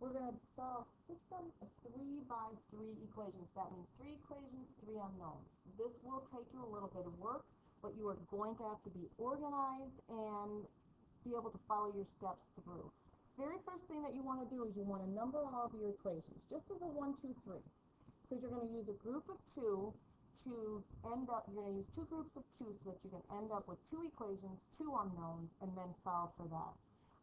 we're going to solve system of 3 by 3 equations. That means 3 equations, 3 unknowns. This will take you a little bit of work, but you are going to have to be organized and be able to follow your steps through. Very first thing that you want to do is you want to number all of your equations, just as a 1, 2, 3. Because you're going to use a group of 2 to end up, you're going to use 2 groups of 2 so that you can end up with 2 equations, 2 unknowns, and then solve for that.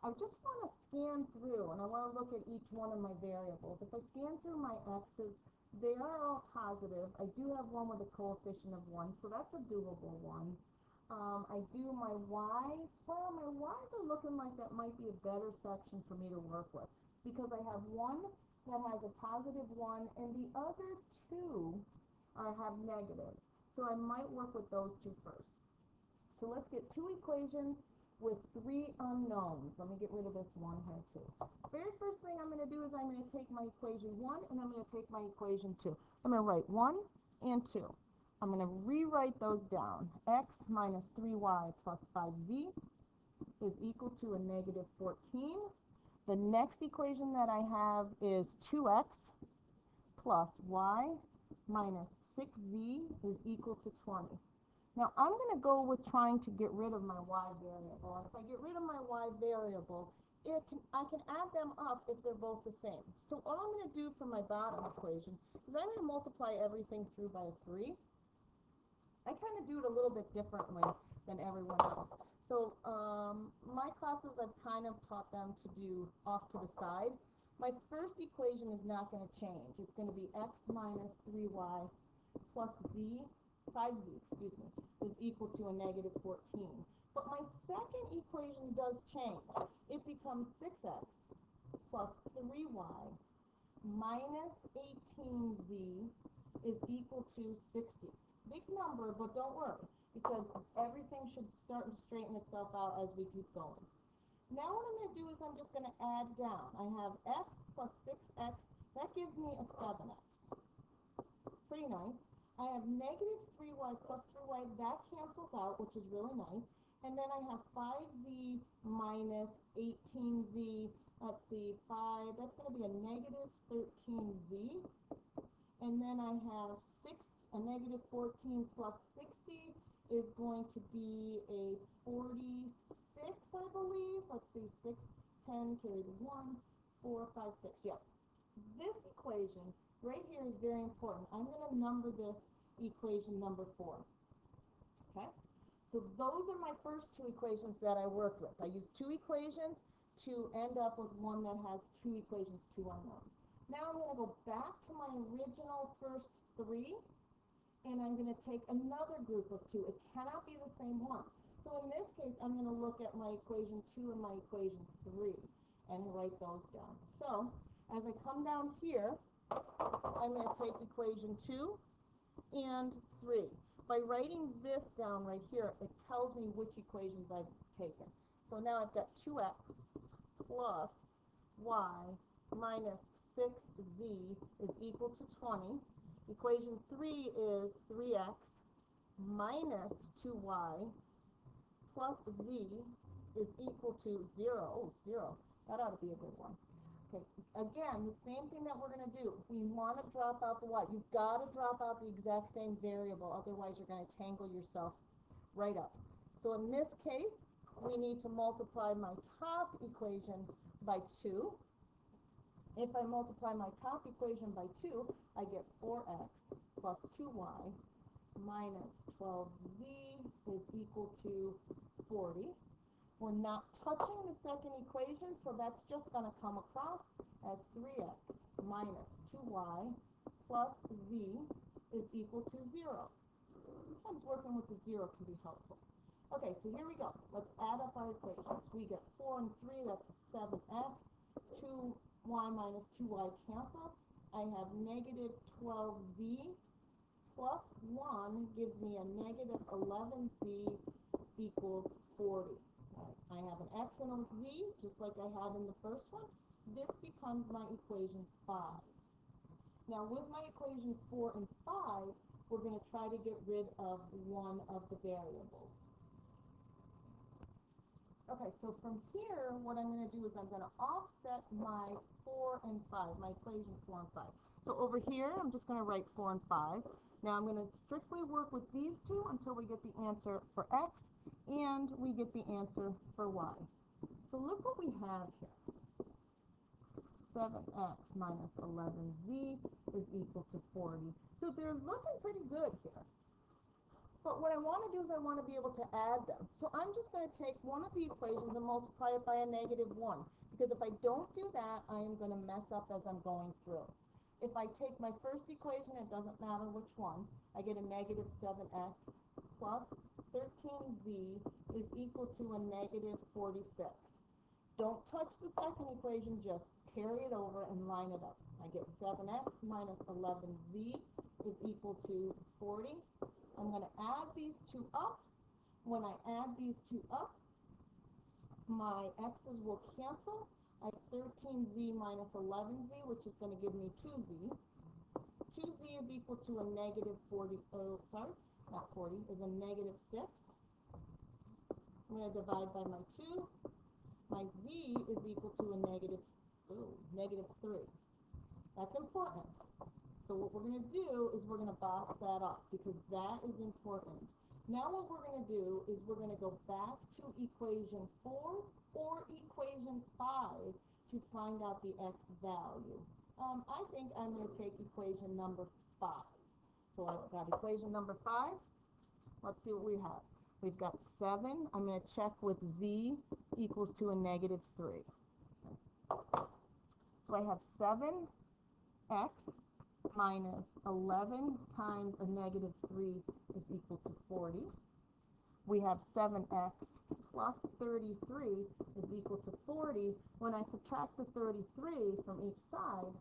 I just want to scan through, and I want to look at each one of my variables. If I scan through my x's, they are all positive. I do have one with a coefficient of 1, so that's a doable one. I do my y's. Well, my y's are looking like that might be a better section for me to work with, because I have one that has a positive 1, and the other 2 have negatives. So I might work with those 2 first. So let's get 2 equations with 3 unknowns. Let me get rid of this 1 here too. Very first thing I'm going to do is I'm going to take my equation 1 and I'm going to take my equation 2. I'm going to write 1 and 2. I'm going to rewrite those down. X minus 3y plus 5z is equal to a negative 14. The next equation that I have is 2x plus y minus 6z is equal to 20. Now I'm going to go with trying to get rid of my y variable. And if I get rid of my y variable, I can add them up if they're both the same. So all I'm going to do for my bottom equation is I'm going to multiply everything through by 3. I kind of do it a little bit differently than everyone else. So my classes, I've kind of taught them to do off to the side. My first equation is not going to change. It's going to be x minus 3y plus 5z, is equal to a negative 14. But my second equation does change. It becomes 6x plus 3y minus 18z is equal to 60. Big number, but don't worry, because everything should start to straighten itself out as we keep going. Now what I'm going to do is I'm just going to add down. I have x plus 6x. That gives me a 7x. Pretty nice. I have negative 3y plus 3y. That cancels out, which is really nice. And then I have 5z minus 18z. Let's see, 5. That's going to be a negative 13z. And then I have a negative 14 plus 60 is going to be a 46, I believe. Let's see, 6, 10, carry the 1, 4, 5, 6. Yeah. This equation right here is very important. I'm going to number this equation number 4. Okay? So those are my first 2 equations that I worked with. I used 2 equations to end up with one that has 2 equations, 2 unknowns. Now I'm going to go back to my original first 3, and I'm going to take another group of 2. It cannot be the same ones. So in this case, I'm going to look at my equation 2 and my equation 3 and write those down. So as I come down here, I'm going to take equation 2 and 3. By writing this down right here, it tells me which equations I've taken. So now I've got 2x plus y minus 6z is equal to 20. Equation 3 is 3x minus 2y plus z is equal to 0. Oh, 0. That ought to be a good one. Okay. Again, the same thing that we're going to do. We want to drop out the y. You've got to drop out the exact same variable. Otherwise, you're going to tangle yourself right up. So in this case, we need to multiply my top equation by 2. If I multiply my top equation by 2, I get 4x plus 2y minus 12z is equal to 40. We're not touching the second equation, so that's just going to come across as 3x minus 2y plus z is equal to 0. Sometimes working with the 0 can be helpful. Okay, so here we go. Let's add up our equations. We get 4 and 3, that's a 7x. 2y minus 2y cancels. I have negative 12z plus 1 gives me a negative 11z equals 40. I have an x and a z, just like I had in the first one. This becomes my equation 5. Now with my equation 4 and 5, we're going to try to get rid of one of the variables. Okay, so from here, what I'm going to do is I'm going to offset my 4 and 5, my equation 4 and 5. So over here, I'm just going to write 4 and 5. Now I'm going to strictly work with these two until we get the answer for x and we get the answer for y. So look what we have here. 7x minus 11z is equal to 40. So they're looking pretty good here. But what I want to do is I want to be able to add them. So I'm just going to take one of the equations and multiply it by a -1. Because if I don't do that, I am going to mess up as I'm going through. If I take my first equation, it doesn't matter which one, I get a negative 7x plus 13z is equal to a negative 46. Don't touch the second equation, just carry it over and line it up. I get 7x minus 11z is equal to 40. I'm going to add these two up. When I add these two up, my x's will cancel. I have 13z minus 11z, which is going to give me 2z. 2z is equal to a negative 40, not 40, is a negative 6. I'm going to divide by my 2. My z is equal to a negative 3. That's important. So what we're going to do is we're going to box that up because that is important. Now what we're going to do is we're going to go back to equation 4 or equation 5 to find out the x value. I think I'm going to take equation number 5. So I've got equation number 5. Let's see what we have. We've got 7. I'm going to check with z equals to a negative 3. So I have 7x minus 11 times a negative 3 is equal to 40. We have 7x plus 33 is equal to 40. When I subtract the 33 from each side,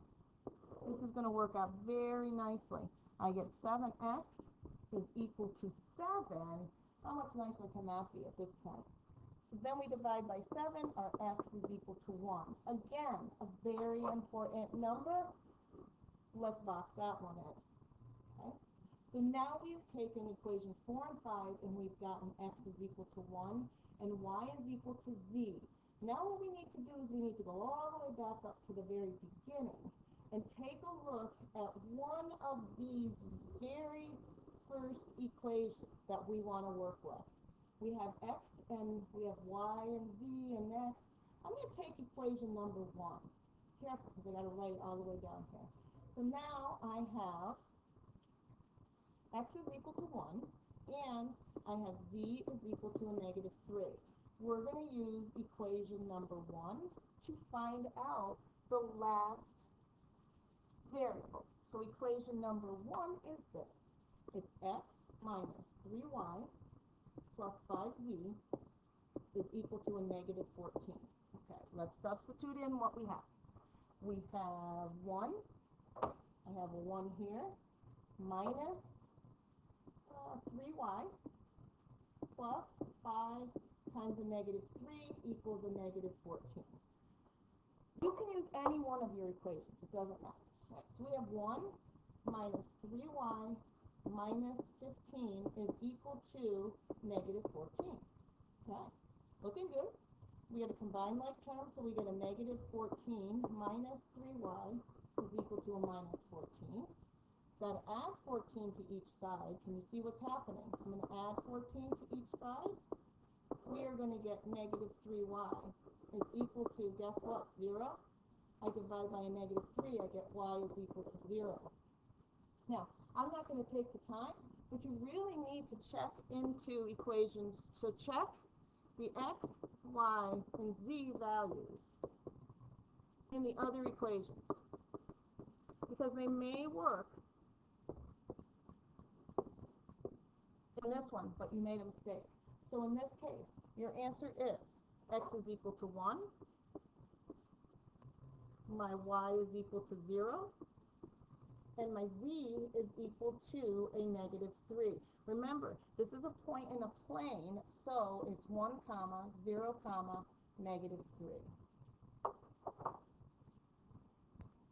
this is going to work out very nicely. I get 7x is equal to 7. How much nicer can that be at this point? So then we divide by 7, our x is equal to 1. Again, a very important number. Let's box that one in. Okay? So now we've taken equation 4 and 5 and we've gotten x is equal to 1 and y is equal to z. Now what we need to do is we need to go all the way back up to the very beginning and take a look at one of these very first equations that we want to work with. We have x and we have y and z and x. I'm going to take equation number 1. Careful, because I got to write it all the way down here. So now I have x is equal to 1, and I have z is equal to a negative 3. We're going to use equation number 1 to find out the last variable. So equation number 1 is this. It's x minus 3y plus 5z is equal to a negative 14. Okay, let's substitute in what we have. We have 1. I have a 1 here, minus 3y plus 5 times a negative 3 equals a negative 14. You can use any one of your equations. It doesn't matter. Right, so we have 1 minus 3y minus 15 is equal to negative 14. Okay, looking good. We have a combined like term, so we get a negative 14 minus 3y is equal to a minus 14. Got to add 14 to each side. Can you see what's happening? I'm going to add 14 to each side. We are going to get negative 3y is equal to, guess what, 0? I divide by a negative 3, I get y is equal to 0. Now, I'm not going to take the time, but you really need to check into equations. So check the x, y, and z values in the other equations, because they may work in this one, but you made a mistake. So in this case, your answer is x is equal to 1, my y is equal to 0, and my z is equal to a negative 3. Remember, this is a point in a plane, so it's 1 comma 0 comma negative 3.